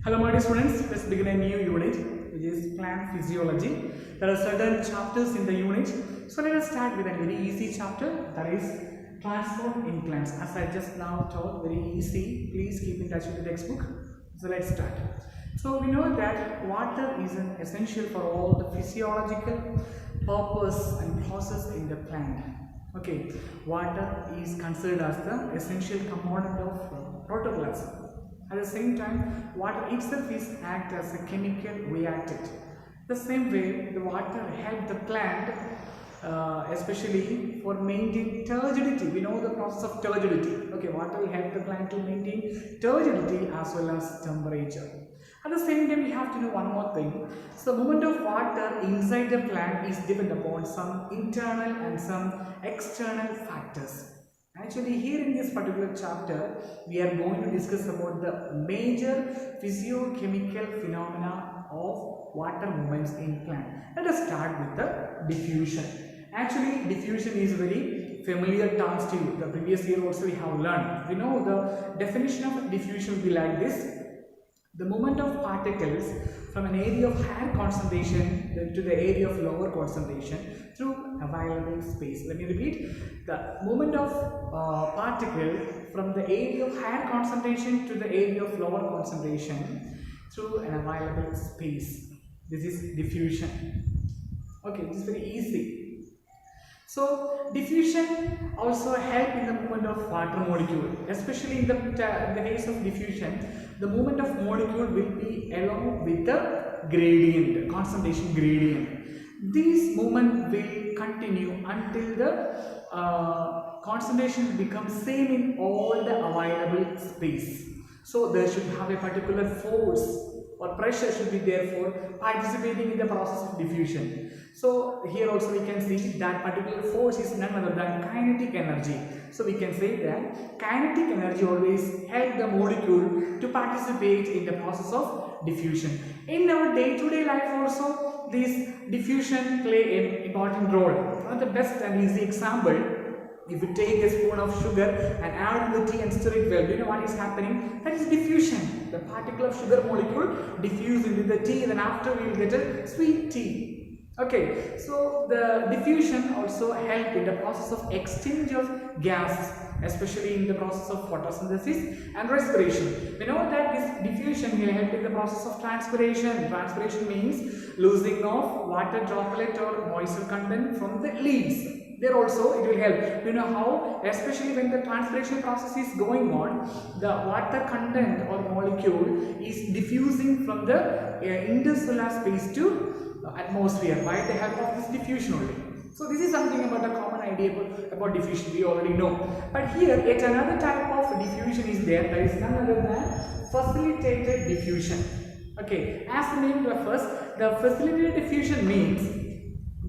Hello my dear students, let's begin a new unit which is plant physiology. There are certain chapters in the unit. So let us start with a very easy chapter, that is transport in plants. As I just now told, very easy. Please keep in touch with the textbook. So let's start. So we know that water is an essential for all the physiological purpose and process in the plant. Okay, water is considered as the essential component of protoplasm. At the same time, water itself is act as a chemical reactant. The same way, the water helps the plant, especially for maintaining turgidity. We know the process of turgidity. Okay, water will help the plant to maintain turgidity as well as temperature. At the same time, we have to know one more thing. So, the movement of water inside the plant is dependent upon some internal and some external factors. Actually, here in this particular chapter, we are going to discuss about the major physiochemical phenomena of water movements in plant. Let us start with the diffusion. Actually, diffusion is very familiar terms to you. The previous year also we have learned. We know the definition of diffusion will be like this. The movement of particles from an area of higher concentration to the area of lower concentration through available space. Let me repeat. The movement of particle from the area of higher concentration to the area of lower concentration through an available space. This is diffusion. Okay, this is very easy. So, diffusion also helps in the movement of water molecule, especially in the case of diffusion. The movement of molecule will be along with the gradient, concentration gradient. This movement will continue until the concentration becomes same in all the available space. So, there should have a particular force or pressure should be there for participating in the process of diffusion. So here also we can see that particular force is none other than kinetic energy. So we can say that kinetic energy always helps the molecule to participate in the process of diffusion. In our day-to-day life also, this diffusion play an important role. One of the best and easy example, if you take a spoon of sugar and add the tea and stir it well, do you know what is happening? That is diffusion. The particle of sugar molecule diffuse into the tea, then after we will get a sweet tea. Okay, so the diffusion also help in the process of exchange of gases, especially in the process of photosynthesis and respiration. We know that this diffusion will help in the process of transpiration. Transpiration means losing of water droplet or moisture content from the leaves. There also it will help. You know how, especially when the transpiration process is going on, the water content or molecule is diffusing from the interstellar space to atmosphere by the help of this diffusion only. So this is something about a common idea about diffusion we already know. But here yet another type of diffusion is there, that is none other than facilitated diffusion. Okay, as the name refers, the facilitated diffusion means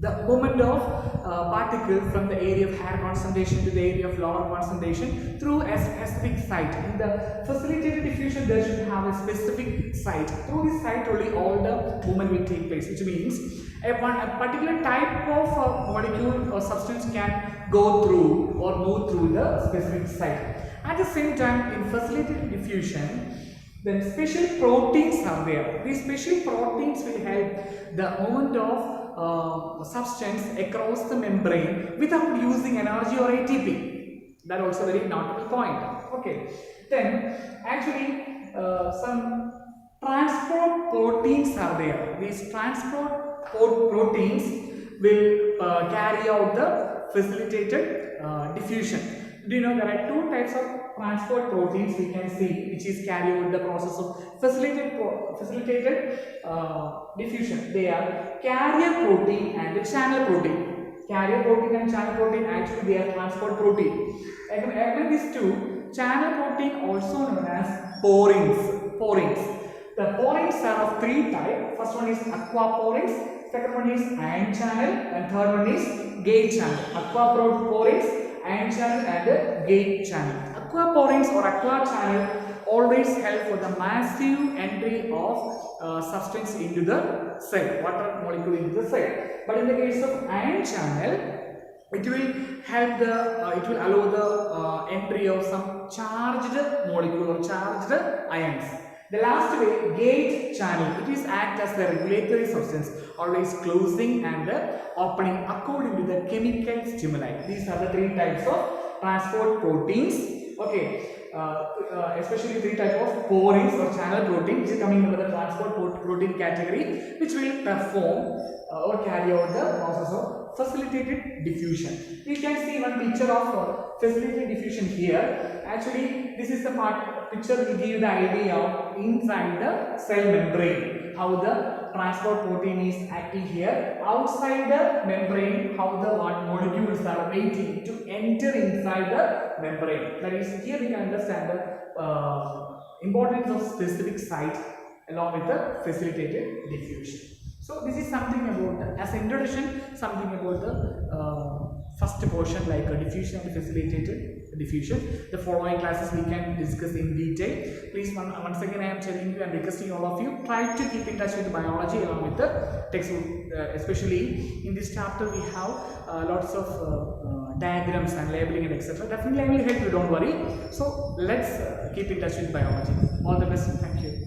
the movement of particle from the area of higher concentration to the area of lower concentration through a specific site. In the facilitated diffusion, there should have a specific site. Through this site only all the movement will take place, which means a particular type of molecule or substance can go through or move through the specific site. At the same time, in facilitated diffusion, then special proteins are there. These special proteins will help the movement of substance across the membrane without using energy or ATP. That also very notable point. Okay. Then actually some transport proteins are there. These transport proteins will carry out the facilitated diffusion. Do you know there are two types of transport proteins we can see which is carry out the process of facilitated diffusion? They are carrier protein and the channel protein. Carrier protein and channel protein, actually they are transport protein. Among these two, channel protein also known as porins. The porins are of three types. First one is aquaporins, second one is ion channel, and third one is gate channel. Aquaporins, ion channel and gate channel. Aquaporins or aqua channel always help for the massive entry of substance into the cell, water molecule into the cell. But in the case of ion channel, it will help it will allow the entry of some charged molecule or charged ions. The last way, gate channel. It is act as the regulatory substance, always closing and opening according to the chemical stimuli. These are the three types of transport proteins. Okay, especially three types of porins or channel protein, which is coming under the transport protein category, which will perform or carry out the process of facilitated diffusion. We can see one picture of facilitated diffusion here. Actually, this is the picture will give you the idea of inside the cell membrane, how the transport protein is acting here. Outside the membrane, how the molecules are waiting to enter inside the membrane. That is, here we can understand the importance of specific site along with the facilitated diffusion. So this is something about, as an introduction, something about the first portion, like diffusion and facilitated diffusion. The following classes we can discuss in detail. Please, once again I am telling you and requesting all of you, try to keep in touch with biology along with the textbook. Especially in this chapter we have lots of diagrams and labeling and etc. Definitely I will help you, don't worry. So let's keep in touch with biology. All the best. Thank you.